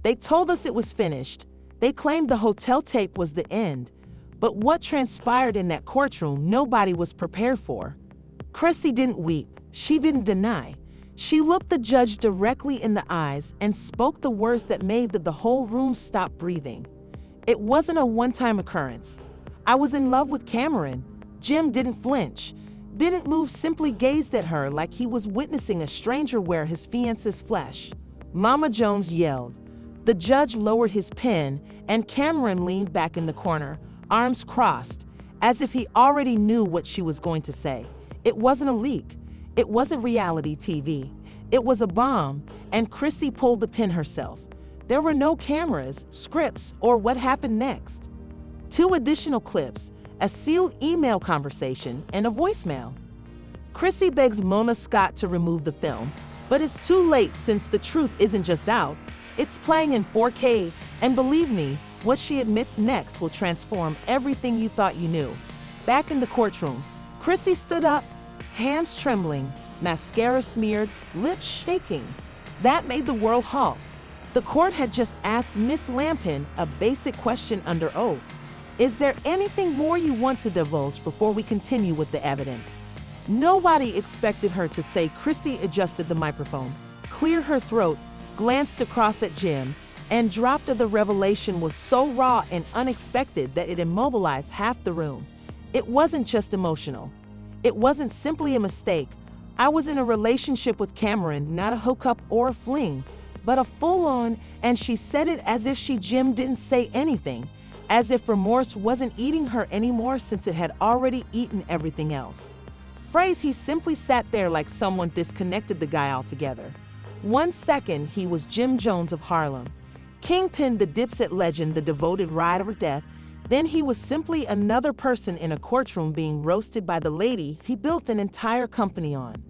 They told us it was finished. They claimed the hotel tape was the end. But what transpired in that courtroom, nobody was prepared for. Chrissy didn't weep. She didn't deny. She looked the judge directly in the eyes and spoke the words that made the whole room stop breathing. It wasn't a one-time occurrence. I was in love with Camron. Jim didn't flinch, didn't move, simply gazed at her like he was witnessing a stranger wear his fiance's flesh. Mama Jones yelled. The judge lowered his pen, and Camron leaned back in the corner, arms crossed, as if he already knew what she was going to say. It wasn't a leak. It wasn't reality TV. It was a bomb, and Chrissy pulled the pin herself. There were no cameras, scripts, or what happened next. 2 additional clips, a sealed email conversation, and a voicemail. Chrissy begs Mona Scott to remove the film, but it's too late since the truth isn't just out. It's playing in 4K, and believe me, what she admits next will transform everything you thought you knew. Back in the courtroom, Chrissy stood up, hands trembling, mascara smeared, lips shaking. That made the world halt. The court had just asked Miss Lampkin a basic question under oath. Is there anything more you want to divulge before we continue with the evidence? Nobody expected her to say. Chrissy adjusted the microphone, cleared her throat, glanced across at Jim, and dropped. The revelation was so raw and unexpected that it immobilized half the room. It wasn't just emotional. It wasn't simply a mistake. I was in a relationship with Camron, not a hookup or a fling, but a full-on, and she said it as if Jim didn't say anything, as if remorse wasn't eating her anymore since it had already eaten everything else. He simply sat there like someone disconnected the guy altogether. 1 second, he was Jim Jones of Harlem, Kingpin, the Dipset legend, the devoted ride or death. Then he was simply another person in a courtroom being roasted by the lady he built an entire company on.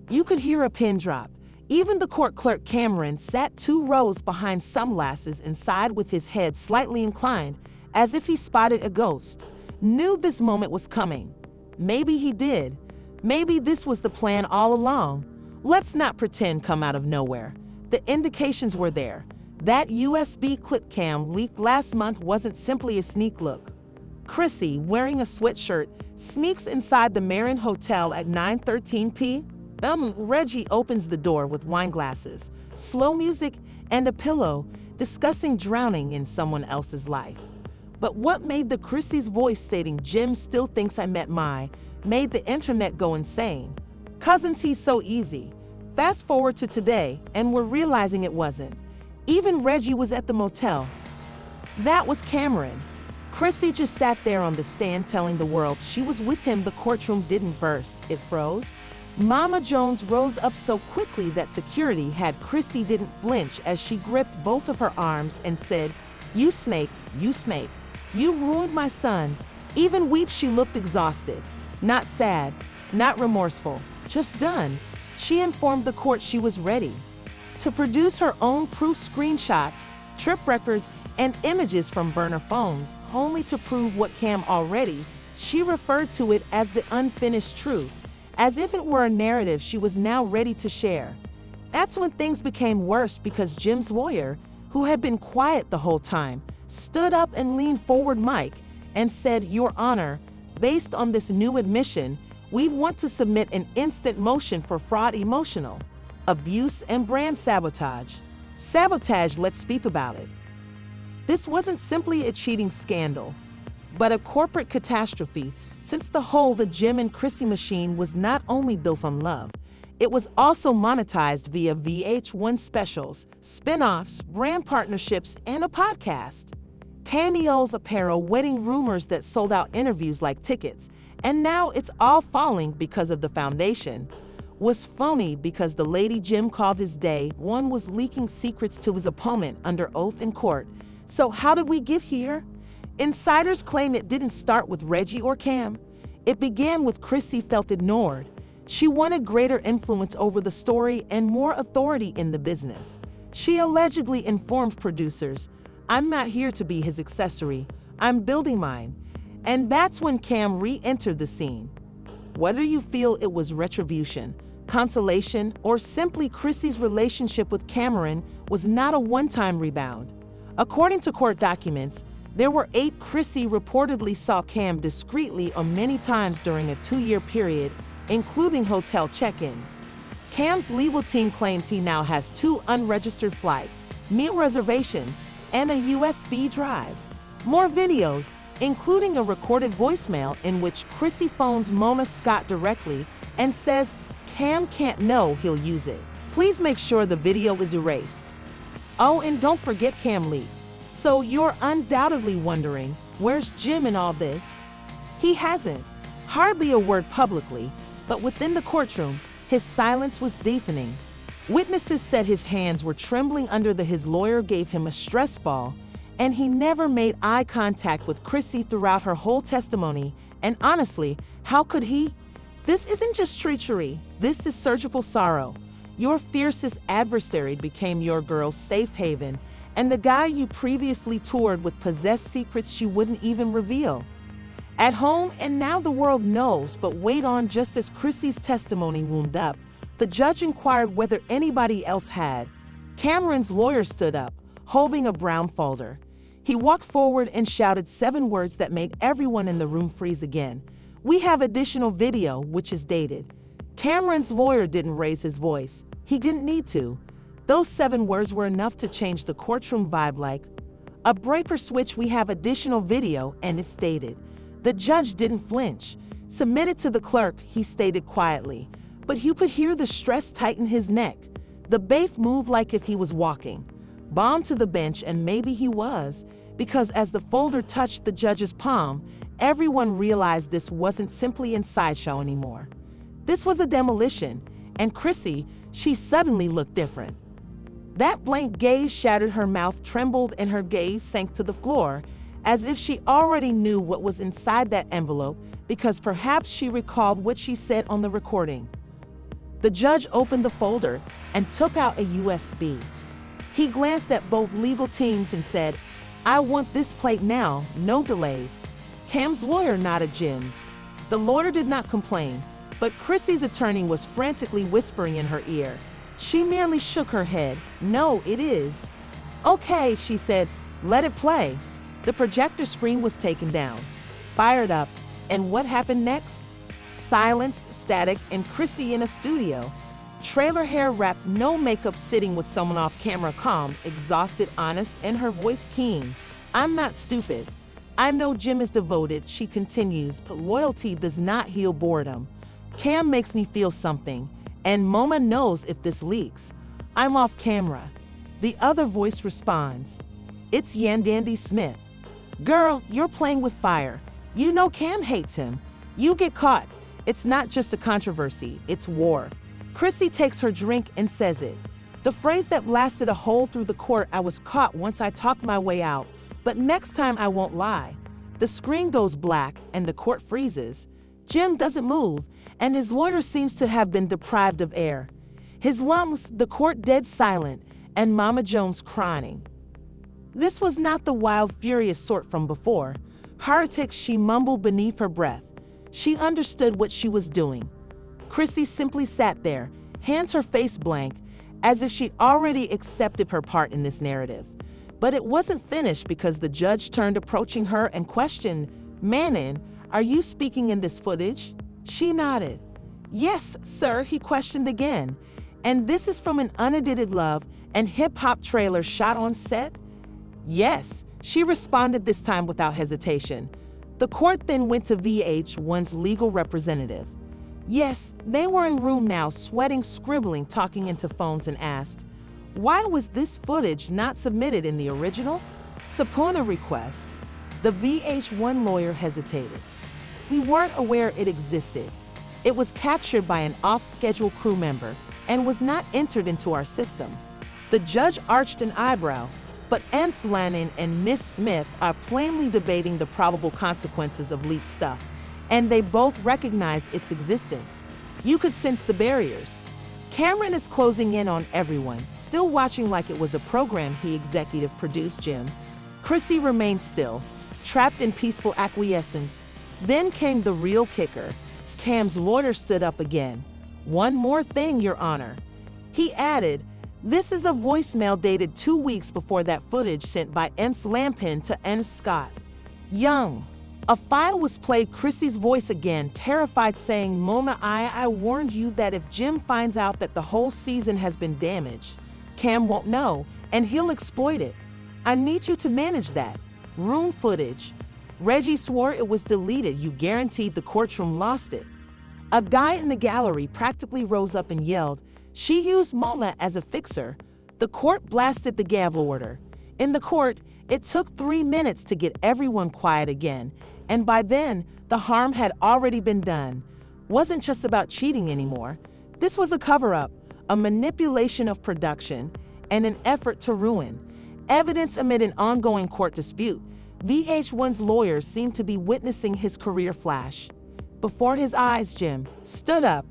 You could hear a pin drop. Even the court clerk Camron sat 2 rows behind sunglasses inside with his head slightly inclined, as if he spotted a ghost. Knew this moment was coming. Maybe he did. Maybe this was the plan all along. Let's not pretend come out of nowhere. The indications were there. That USB clip cam leaked last month wasn't simply a sneak look. Chrissy, wearing a sweatshirt, sneaks inside the Marin Hotel at 9:13 p.m. Reggie opens the door with wine glasses, slow music, and a pillow, discussing drowning in someone else's life. But what made the Chrissy's voice stating Jim still thinks I met made the internet go insane. Cousins, he's so easy. Fast forward to today, and we're realizing it wasn't. Even Reggie was at the motel. That was Camron. Chrissy just sat there on the stand telling the world she was with him. The courtroom didn't burst, it froze. Mama Jones rose up so quickly that security had Chrissy didn't flinch as she gripped both of her arms and said, "You snake, you snake. You ruined my son." Even weep, she looked exhausted. Not sad, not remorseful, just done. She informed the court she was ready to produce her own proof, screenshots, trip records, and images from burner phones, only to prove what Cam already. She referred to it as the unfinished truth, as if it were a narrative she was now ready to share. That's when things became worse, because Jim's lawyer, who had been quiet the whole time, stood up and leaned forward mic and said, "Your Honor, based on this new admission, we want to submit an instant motion for fraud, emotional abuse, and brand sabotage." Sabotage, let's speak about it. This wasn't simply a cheating scandal, but a corporate catastrophe, since the Jim and Chrissy machine was not only built on love, it was also monetized via VH1 specials, spin-offs, brand partnerships, and a podcast. Cameos, apparel, wedding rumors that sold out interviews like tickets, and now it's all falling because of the foundation. Was phony because the lady Jim called his day one was leaking secrets to his opponent under oath in court. So how did we get here? Insiders claim it didn't start with Reggie or Cam. It began with Chrissy felt ignored. She wanted greater influence over the story and more authority in the business. She allegedly informed producers, "I'm not here to be his accessory. I'm building mine." And that's when Cam re-entered the scene. Whether you feel it was retribution, consolation, or simply Chrissy's relationship with Camron was not a one-time rebound. According to court documents, there were 8 Chrissy reportedly saw Cam discreetly or many times during a 2-year period, including hotel check-ins. Cam's legal team claims he now has 2 unregistered flights, meal reservations, and a USB drive. More videos, including a recorded voicemail in which Chrissy phones Mona Scott directly and says Cam can't know he'll use it. Please make sure the video is erased. Oh, and don't forget Cam leaked. So you're undoubtedly wondering, where's Jim in all this? He hasn't. Hardly a word publicly, but within the courtroom, his silence was deafening. Witnesses said his hands were trembling under his lawyer gave him a stress ball, and he never made eye contact with Chrissy throughout her whole testimony, and honestly, how could he? This isn't just treachery, this is surgical sorrow. Your fiercest adversary became your girl's safe haven, and the guy you previously toured with possessed secrets she wouldn't even reveal. At home, and now the world knows, but wait on. Just as Chrissy's testimony wound up, the judge inquired whether anybody else had. Camron's lawyer stood up, holding a brown folder. He walked forward and shouted 7 words that made everyone in the room freeze again. "We have additional video, which is dated." Camron's lawyer didn't raise his voice. He didn't need to. Those 7 words were enough to change the courtroom vibe like a breaker switch. "We have additional video and it's dated." The judge didn't flinch. "Submit it to the clerk," he stated quietly, but you could hear the stress tighten his neck. The bailiff moved like if he was walking. Bombed to the bench, and maybe he was, because as the folder touched the judge's palm, everyone realized this wasn't simply a sideshow anymore. This was a demolition, and Chrissy, she suddenly looked different. That blank gaze shattered, her mouth trembled, and her gaze sank to the floor, as if she already knew what was inside that envelope, because perhaps she recalled what she said on the recording. The judge opened the folder and took out a USB. He glanced at both legal teams and said, "I want this plate now, no delays." Cam's lawyer nodded. Jim's. The lawyer did not complain, but Chrissy's attorney was frantically whispering in her ear. She merely shook her head. "No, it is." "Okay," she said, "let it play." The projector screen was taken down, fired up, and what happened next? Silence, static, and Chrissy in a studio. Trailer hair wrapped, no makeup, sitting with someone off camera, calm, exhausted, honest, and her voice keen. "I'm not stupid. I know Jim is devoted," she continues, "but loyalty does not heal boredom. Cam makes me feel something, and Moma knows if this leaks, I'm off camera." The other voice responds. It's Yandandy Smith. "Girl, you're playing with fire. You know Cam hates him. You get caught. It's not just a controversy, it's war." Chrissy takes her drink and says it. The phrase that blasted a hole through the court. "I was caught once I talked my way out, but next time I won't lie." The screen goes black and the court freezes. Jim doesn't move, and his lawyer seems to have been deprived of air. His lungs, the court dead silent, and Mama Jones crying. This was not the wild, furious sort from before. "Heretic," she mumbled beneath her breath. She understood what she was doing. Chrissy simply sat there, hands her face blank, as if she already accepted her part in this narrative. But it wasn't finished, because the judge turned, approaching her, and questioned, "Manon, are you speaking in this footage?" She nodded. "Yes, sir," he questioned again. "And this is from an unedited love and hip-hop trailer shot on set?" "Yes," she responded, this time without hesitation. The court then went to VH1's legal representative. Yes, they were in room now, sweating, scribbling, talking into phones, and asked, "Why was this footage not submitted in the original subpoena request?" The VH1 lawyer hesitated. "We weren't aware it existed. It was captured by an off-schedule crew member and was not entered into our system." The judge arched an eyebrow, but Ms. Lannon and Miss Smith are plainly debating the probable consequences of leaked stuff, and they both recognize its existence. You could sense the barriers. Camron is closing in on everyone, still watching like it was a program he executive produced. Jim. Chrissy remained still, trapped in peaceful acquiescence. Then came the real kicker. Cam's lawyer stood up again. "One more thing, Your Honor." He added, "This is a voicemail dated 2 weeks before that footage sent by Ence Lampkin to N. Scott Young." A file was played, Chrissy's voice again, terrified, saying, "Mona, I warned you that if Jim finds out that the whole season has been damaged, Cam won't know, and he'll exploit it. I need you to manage that." Room footage. Reggie swore it was deleted. "You guaranteed the courtroom lost it." A guy in the gallery practically rose up and yelled, "She used Mona as a fixer." The court blasted the gavel order. In the court, it took 3 minutes to get everyone quiet again, and by then, the harm had already been done. Wasn't just about cheating anymore. This was a cover-up, a manipulation of production, and an effort to ruin evidence amid an ongoing court dispute. VH1's lawyers seemed to be witnessing his career flash. Before his eyes, Jim stood up.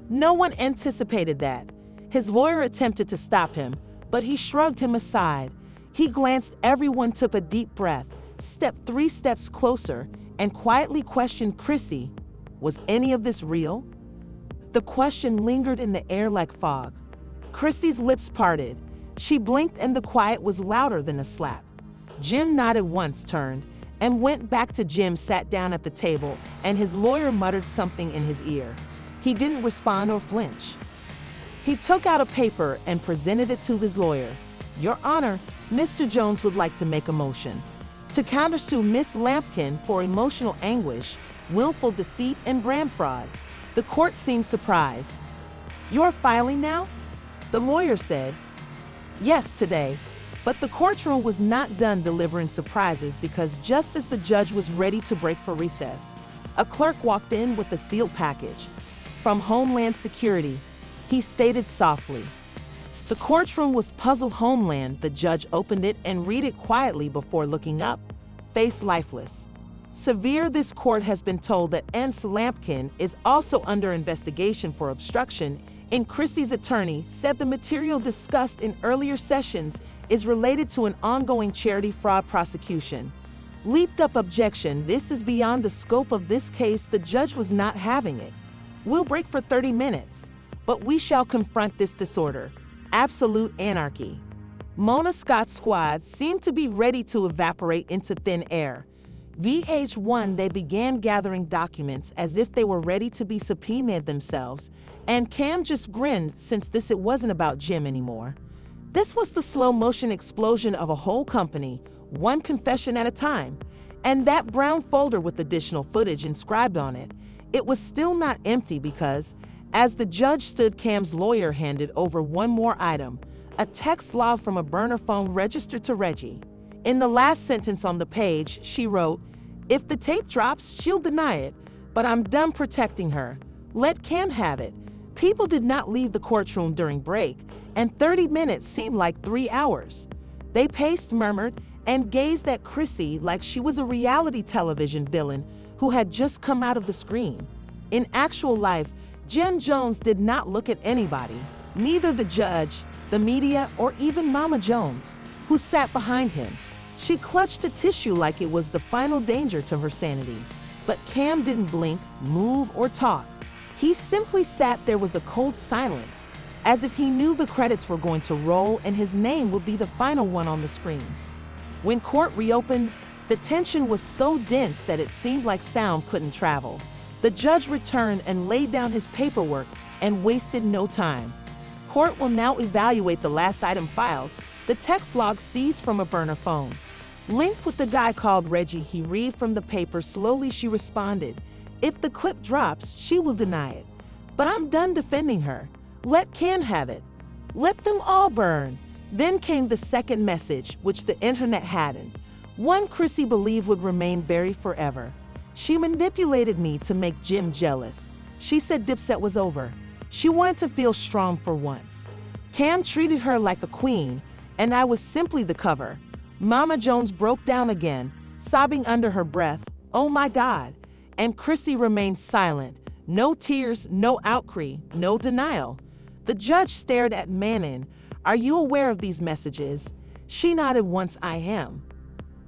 No one anticipated that. His lawyer attempted to stop him, but he shrugged him aside. He glanced, everyone took a deep breath, stepped 3 steps closer, and quietly questioned Chrissy. Was any of this real? The question lingered in the air like fog. Chrissy's lips parted. She blinked, and the quiet was louder than a slap. Jim nodded once, turned, and went back to Jim, sat down at the table, and his lawyer muttered something in his ear. He didn't respond or flinch. He took out a paper and presented it to his lawyer. "Your Honor, Mr. Jones would like to make a motion to countersue Miss Lampkin for emotional anguish, willful deceit, and brand fraud." The court seemed surprised. "You're filing now?" the lawyer said. "Yes, today." But the courtroom was not done delivering surprises, because just as the judge was ready to break for recess, a clerk walked in with a sealed package. "From Homeland Security," he stated softly. The courtroom was puzzled. "Homeland." The judge opened it and read it quietly before looking up, face lifeless. "Severe, this court has been told that Ence Lampkin is also under investigation for obstruction." And Chrissy's attorney said the material discussed in earlier sessions is related to an ongoing charity fraud prosecution. Leaped up objection. "This is beyond the scope of this case." The judge was not having it. "We'll break for 30 minutes, but we shall confront this disorder. Absolute anarchy." Mona Scott's squad seemed to be ready to evaporate into thin air. VH1, they began gathering documents as if they were ready to be subpoenaed themselves, and Cam just grinned, since it wasn't about Jim anymore. This was the slow-motion explosion of a whole company, one confession at a time, and that brown folder with additional footage inscribed on it. It was still not empty, because, as the judge stood, Cam's lawyer handed over one more item, a text log from a burner phone registered to Reggie. In the last sentence on the page, she wrote, "If the tape drops, she'll deny it, but I'm done protecting her. Let Cam have it." People did not leave the courtroom during break, and 30 minutes seemed like 3 hours. They paced, murmured, and gazed at Chrissy like she was a reality television villain who had just come out of the screen. In actual life, Jim Jones did not look at anybody, neither the judge, the media, or even Mama Jones, who sat behind him. She clutched a tissue like it was the final danger to her sanity. But Cam didn't blink, move, or talk. He simply sat there. Was a cold silence, as if he knew the credits were going to roll and his name would be the final one on the screen. When court reopened, the tension was so dense that it seemed like sound couldn't travel. The judge returned and laid down his paperwork and wasted no time. Court will now evaluate the last item filed, the text log seized from a burner phone. Linked with the guy called Reggie, he read from the paper slowly. She responded, "If the clip drops, she will deny it. But I'm done defending her. Let Cam have it. Let them all burn." Then came the second message, which the internet hadn't. One Chrissy believed would remain buried forever. "She manipulated me to make Jim jealous. She said Dipset was over. She wanted to feel strong for once. Cam treated her like a queen, and I was simply the cover." Mama Jones broke down again, sobbing under her breath, "Oh my God." And Chrissy remained silent. No tears, no outcry, no denial. The judge stared at Manon. "Are you aware of these messages?" She nodded once. "I am."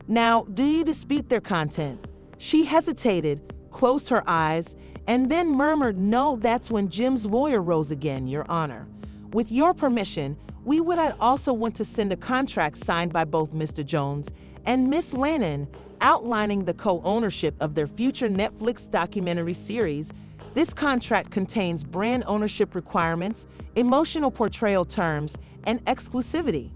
"Now, do you dispute their content?" She hesitated, closed her eyes, and then murmured, "No." That's when Jim's lawyer rose again. "Your Honor, with your permission, we would also want to send a contract signed by both Mr. Jones and Miss Lannon outlining the co-ownership of their future Netflix documentary series. This contract contains brand ownership requirements, emotional portrayal terms, and exclusivity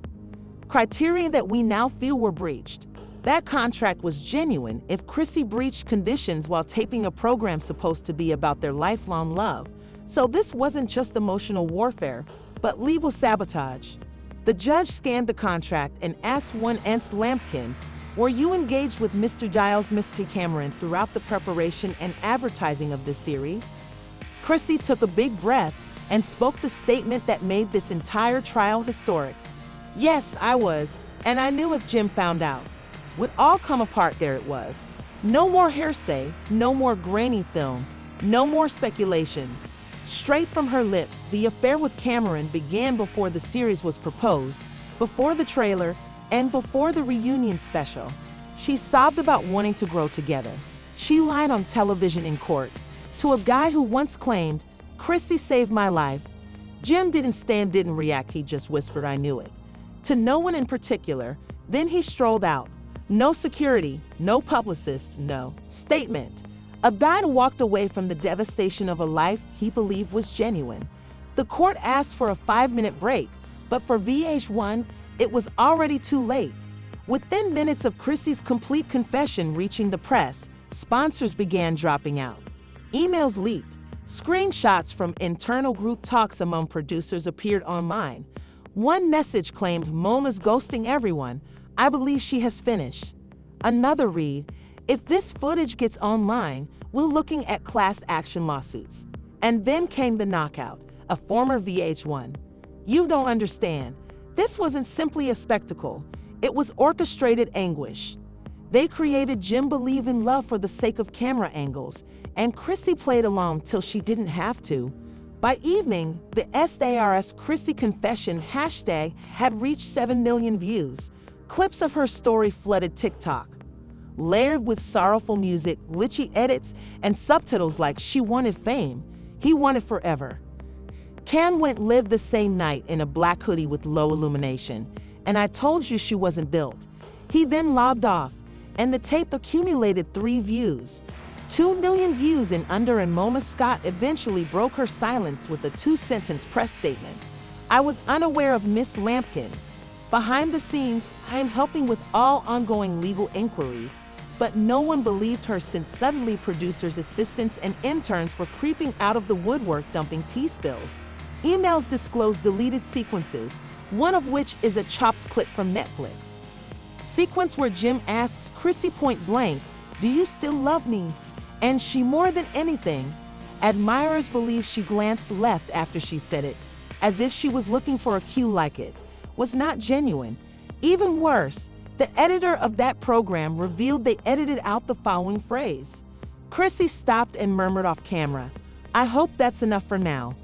criteria that we now feel were breached. That contract was genuine if Chrissy breached conditions while taping a program supposed to be about their lifelong love. So this wasn't just emotional warfare, but legal sabotage." The judge scanned the contract and asked Lampkin, "Were you engaged with Mr. Giles, Mr. Camron throughout the preparation and advertising of this series?" Chrissy took a big breath and spoke the statement that made this entire trial historic. "Yes, I was, and I knew if Jim found out, would all come apart." There it was. No more hearsay, no more grainy film, no more speculations. Straight from her lips, the affair with Camron began before the series was proposed, before the trailer, and before the reunion special. She sobbed about wanting to grow together. She lied on television in court to a guy who once claimed, "Chrissy saved my life." Jim didn't react, he just whispered, "I knew it." To no one in particular. Then he strolled out. No security, no publicist, no statement. A guy walked away from the devastation of a life he believed was genuine. The court asked for a 5-minute break, but for VH1, it was already too late. Within minutes of Chrissy's complete confession reaching the press, sponsors began dropping out. Emails leaked. Screenshots from internal group talks among producers appeared online. One message claimed, "Mona's ghosting everyone. I believe she has finished." Another read, "If this footage gets online, we're looking at class action lawsuits." And then came the knockout, a former VH1. "You don't understand. This wasn't simply a spectacle. It was orchestrated anguish. They created Jim believe in love for the sake of camera angles, and Chrissy played along till she didn't have to." By evening, the SARS Chrissy confession hashtag had reached 7 million views. Clips of her story flooded TikTok, layered with sorrowful music, glitchy edits, and subtitles like "She wanted fame, he wanted forever." Cam lived the same night in a black hoodie with low illumination, and "I told you she wasn't built." He then logged off, and the tape accumulated 3 views. 2 million views in under, and Mona Scott eventually broke her silence with a 2-sentence press statement. "I was unaware of Miss Lampkin's. Behind the scenes, I am helping with all ongoing legal inquiries, but no one believed her since suddenly producers, assistants, and interns were creeping out of the woodwork dumping tea spills." Emails disclosed deleted sequences, one of which is a chopped clip from Netflix. Sequence where Jim asks Chrissy point blank, "Do you still love me?" And she, more than anything, admirers believe she glanced left after she said it, as if she was looking for a cue like it was not genuine. Even worse, the editor of that program revealed they edited out the following phrase. Chrissy stopped and murmured off camera, "I hope that's enough for now."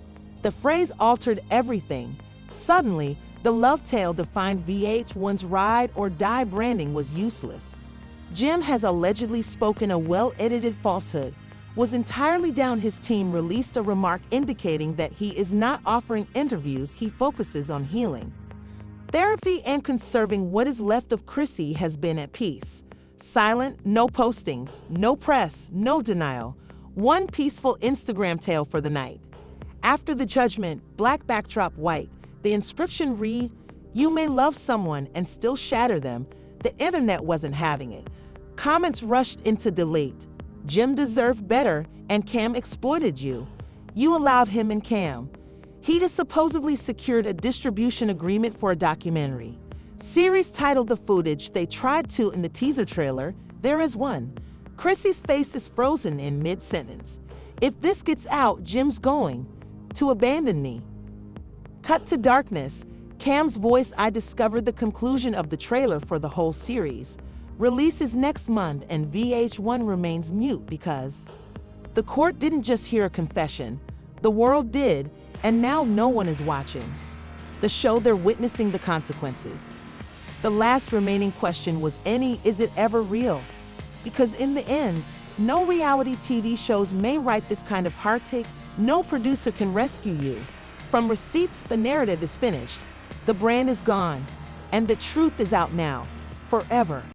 The phrase altered everything. Suddenly, the love tale defined VH1's ride or die branding was useless. Jim has allegedly spoken a well-edited falsehood, was entirely down. His team released a remark indicating that he is not offering interviews, he focuses on healing, therapy, and conserving what is left of Chrissy. Has been at peace. Silent, no postings, no press, no denial. One peaceful Instagram tale for the night. After the judgment, black backdrop white, the inscription read, "You may love someone and still shatter them." The internet wasn't having it. Comments rushed into delete. "Jim deserved better, and Cam exploited you. You allowed him and Cam." He has supposedly secured a distribution agreement for a documentary series titled The Footage They Tried to. In the teaser trailer, there is one. Chrissy's face is frozen in mid-sentence. "If this gets out, Jim's going to abandon me." Cut to darkness. Cam's voice. "I discovered the conclusion of the trailer for the whole series. Releases next month," and VH1 remains mute because the court didn't just hear a confession, the world did, and now no one is watching the show. They're witnessing the consequences. The last remaining question was is it ever real? Because in the end, No reality TV shows may write this kind of heartache. No producer can rescue you. From receipts, the narrative is finished. The brand is gone. And the truth is out now. Forever.